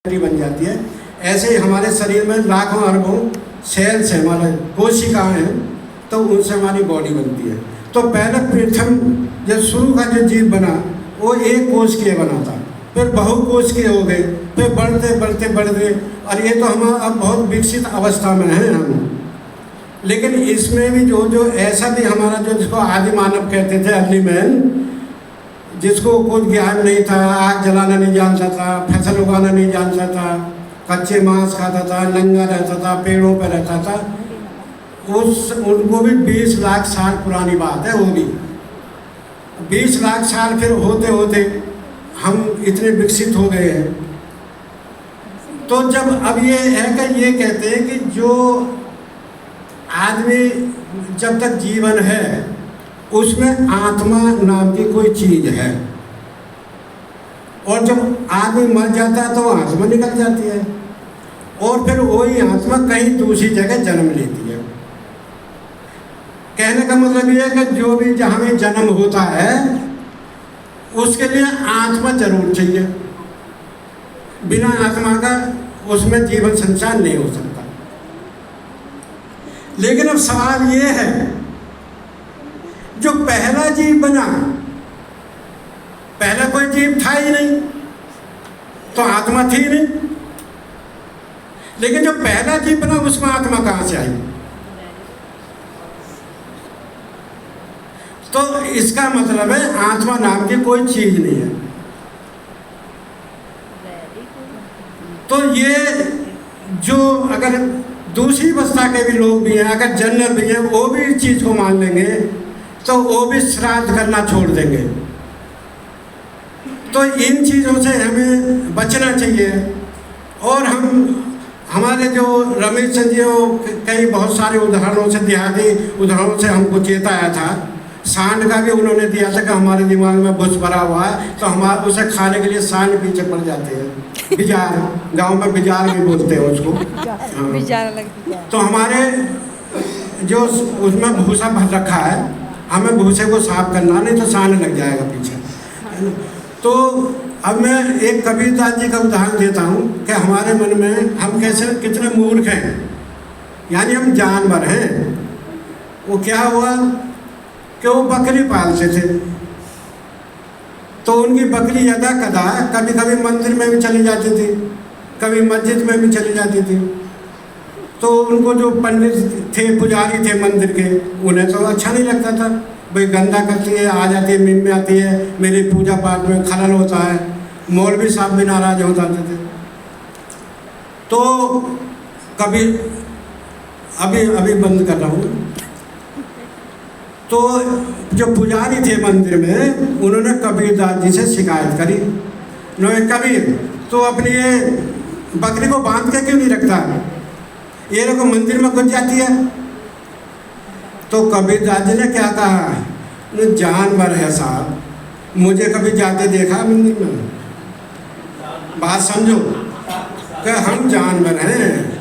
बन जाती है। ऐसे ही हमारे शरीर में लाखों अरबों सेल्स हैं, हमारे कोशिकाएं हैं, तो उनसे हमारी बॉडी बनती है। तो पहले प्रथम जब शुरू का जो जीव बना वो एक कोश के बना था, फिर बहुकोश के हो गए, फिर बढ़ते बढ़ते बढ़ गए, और ये तो हम अब बहुत विकसित अवस्था में हैं हम। लेकिन इसमें भी जो ऐसा भी हमारा जो जिसको आदि मानव कहते थे, अर्ली मैन, जिसको कुछ ज्ञान नहीं था, आग जलाना नहीं जानता था, फसल उगाना नहीं जानता था, कच्चे मांस खाता था, नंगा रहता था, पेड़ों पर रहता था, उनको भी 20 लाख साल पुरानी बात है। वो भी 20 लाख साल फिर होते होते हम इतने विकसित हो गए हैं। तो जब अब ये है कि ये कहते हैं कि जो आदमी जब तक जीवन है उसमें आत्मा नाम की कोई चीज है, और जब आदमी मर जाता है तो आत्मा निकल जाती है, और फिर वही आत्मा कहीं दूसरी जगह जन्म लेती है। कहने का मतलब ये है कि जो भी जहाँ भी जन्म होता है उसके लिए आत्मा जरूर चाहिए, बिना आत्मा का उसमें जीवन संचार नहीं हो सकता। लेकिन अब सवाल ये है, जो पहला जीव बना, पहला कोई जीव था ही नहीं, तो आत्मा थी नहीं। लेकिन जो पहला जीव बना उसमें आत्मा कहां से आई? तो इसका मतलब है आत्मा नाम की कोई चीज नहीं है। तो ये जो अगर दूसरी अवस्था के भी लोग भी हैं, अगर जनरल भी हैं, वो भी इस चीज को मान लेंगे तो वो भी श्राद्ध करना छोड़ देंगे। तो इन चीज़ों से हमें बचना चाहिए। और हमारे जो रमेश चंद्र जी कई बहुत सारे उदाहरणों से, देहाती उदाहरणों से हमको चेताया था। सांड का भी उन्होंने दिया था कि हमारे दिमाग में बुस भरा हुआ है, तो हमारे उसे खाने के लिए सांड पीछे पड़ जाते हैं। बिजार, गांव में बिजार भी बोलते हैं उसको। तो हमारे जो उसमें भूसा भर रखा है, हमें भूसे को साफ करना, नहीं तो सांड लग जाएगा पीछे। तो अब मैं एक कबीरदास जी का उदाहरण देता हूँ कि हमारे मन में हम कैसे कितने मूर्ख हैं, यानी हम जानवर हैं। वो क्या हुआ कि वो बकरी पालते थे, तो उनकी बकरी यदा कदा कभी कभी मंदिर में भी चली जाती थी, कभी मस्जिद में भी चली जाती थी। तो उनको जो पंडित थे, पुजारी थे मंदिर के, उन्हें तो अच्छा नहीं लगता था। भाई गंदा करती है, आ जाती है, मिल में आती है, मेरी पूजा पाठ में खलल होता है। मौलवी साहब भी नाराज हो जाते थे। तो कभी अभी बंद कर रहा हूँ। तो जो पुजारी थे मंदिर में, उन्होंने कबीरदास जी से शिकायत करी, कबीर तो अपनी ये बकरी को बांध के क्यों नहीं रखता, ये लोग मंदिर में घुस जाती है। तो कबीरदास जी ने क्या कहा, जानवर है साहब, मुझे कभी जाते देखा मंदिर में? बात समझो कि हम जानवर हैं।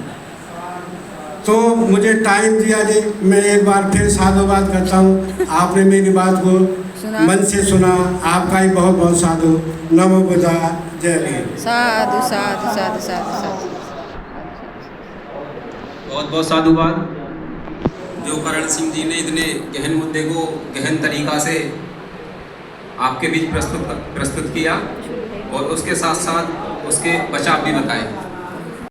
तो मुझे टाइम दिया जी, मैं एक बार फिर साधुवाद करता हूँ। आपने मेरी बात को मन से सुना, आपका ही बहुत बहुत साधु। नमो बुद्धा, जय भीम। साधु साधु साधु साधु साधु। बहुत बहुत साधुवाद। जो करण सिंह जी ने इतने गहन मुद्दे को गहन तरीका से आपके बीच प्रस्तुत किया, और उसके साथ साथ उसके बचाव भी बताए।